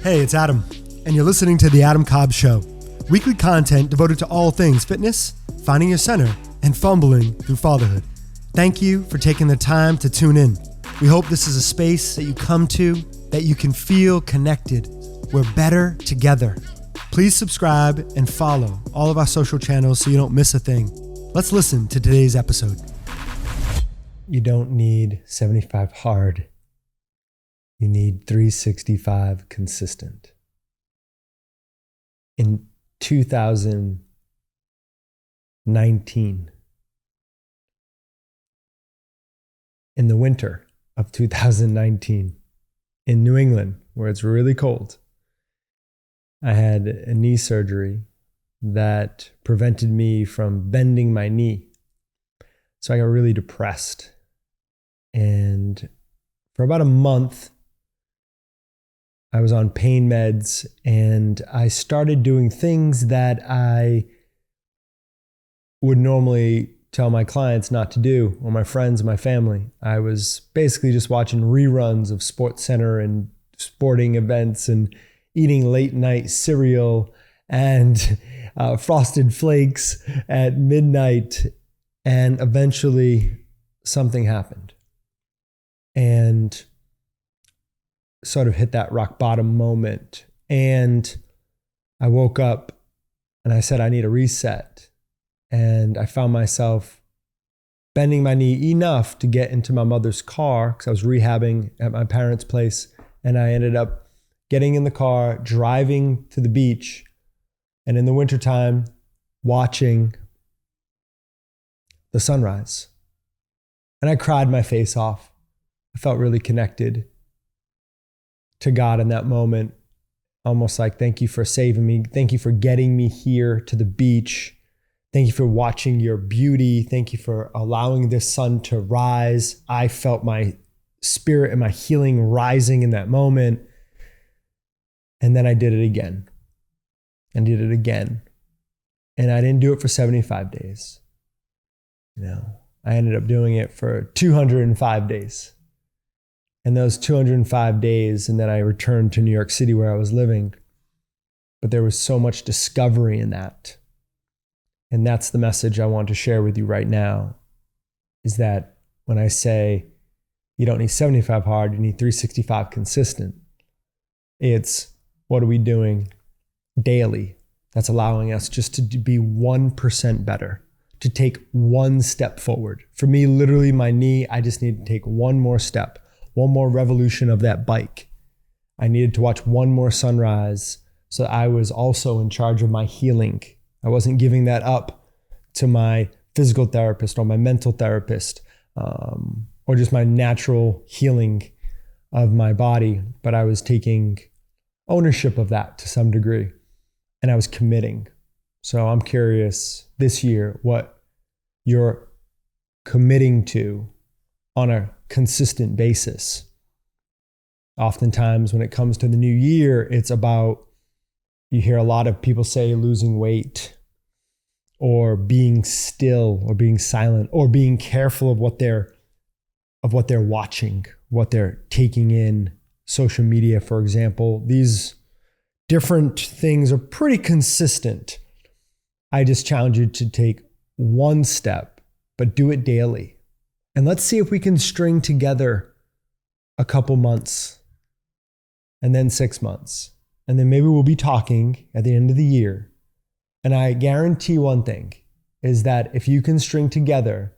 Hey, it's Adam, and you're listening to The Adam Cobb Show, weekly content devoted to all things fitness, finding your center, and fumbling through fatherhood. Thank you for taking the time to tune in. We hope this is a space that you come to, that you can feel connected. We're better together. Please subscribe and follow all of our social channels so you don't miss a thing. Let's listen to today's episode. You don't need 75 hard. You need 365 consistent. In 2019, in the winter of 2019, in New England, where it's really cold, I had a knee surgery that prevented me from bending my knee. So I got really depressed. And for about a month, I was on pain meds, and I started doing things that I would normally tell my clients not to do, or my friends and my family. I was basically just watching reruns of SportsCenter and sporting events and eating late night cereal and Frosted Flakes at midnight. And eventually something happened and sort of hit that rock bottom moment. And I woke up and I said, I need a reset. And I found myself bending my knee enough to get into my mother's car because I was rehabbing at my parents' place. And I ended up getting in the car, driving to the beach, and in the wintertime, watching the sunrise. And I cried my face off. I felt really connected to God in that moment. Almost like, thank you for saving me. Thank you for getting me here to the beach. Thank you for watching your beauty. Thank you for allowing this sun to rise. I felt my spirit and my healing rising in that moment. And then I did it again and did it again. And I didn't do it for 75 days. I ended up doing it for 205 days. And those 205 days, and then I returned to New York City where I was living. But there was so much discovery in that. And that's the message I want to share with you right now, is that when I say you don't need 75 hard, you need 365 consistent, it's what are we doing daily that's allowing us just to be 1% better, to take one step forward. For me, literally my knee, I just need to take one more step, one more revolution of that bike. I needed to watch one more sunrise so I was also in charge of my healing. I wasn't giving that up to my physical therapist or my mental therapist or just my natural healing of my body, but I was taking ownership of that to some degree, and I was committing. So I'm curious this year what you're committing to on a consistent basis. Oftentimes when it comes to the new year, it's about, you hear a lot of people say losing weight or being still or being silent or being careful of what they're watching, what they're taking in. Social media, for example, these different things are pretty consistent. I just challenge you to take one step, but do it daily. And let's see if we can string together a couple months and then 6 months. And then maybe we'll be talking at the end of the year. And I guarantee one thing is that if you can string together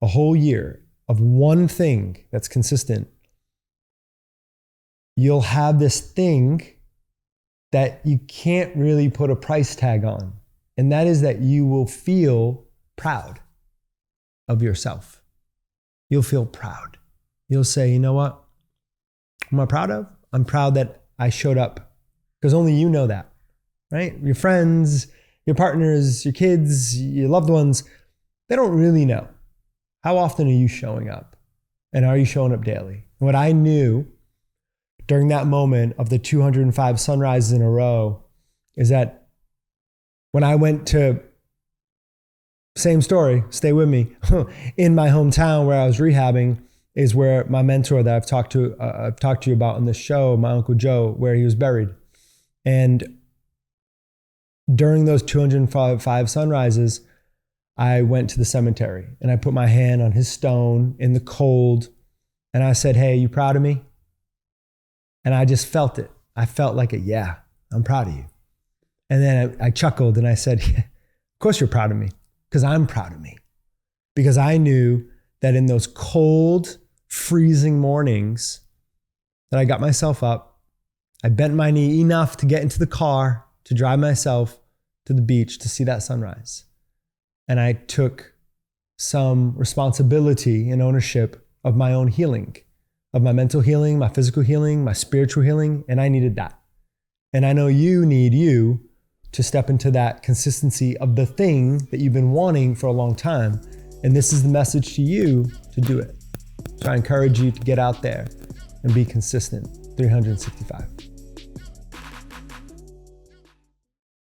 a whole year of one thing that's consistent, you'll have this thing that you can't really put a price tag on. And that is that you will feel proud of yourself. You'll feel proud. You'll say, you know what? What am I proud of? I'm proud that I showed up, because only you know that, right? Your friends, your partners, your kids, your loved ones, they don't really know. How often are you showing up? And are you showing up daily? And what I knew during that moment of the 205 sunrises in a row is that when I went to, same story, stay with me, in my hometown where I was rehabbing, is where my mentor that I've talked to you about on this show, my Uncle Joe, where he was buried. And during those 205 sunrises, I went to the cemetery and I put my hand on his stone in the cold and I said, hey, are you proud of me? And I just felt it. I felt like yeah, I'm proud of you. And then I chuckled and I said, yeah, of course you're proud of me, because I'm proud of me. Because I knew that in those cold, freezing mornings that I got myself up, I bent my knee enough to get into the car to drive myself to the beach to see that sunrise. And I took some responsibility and ownership of my own healing, of my mental healing, my physical healing, my spiritual healing, and I needed that. And I know you need you to step into that consistency of the thing that you've been wanting for a long time. And this is the message to you to do it. So I encourage you to get out there and be consistent 365.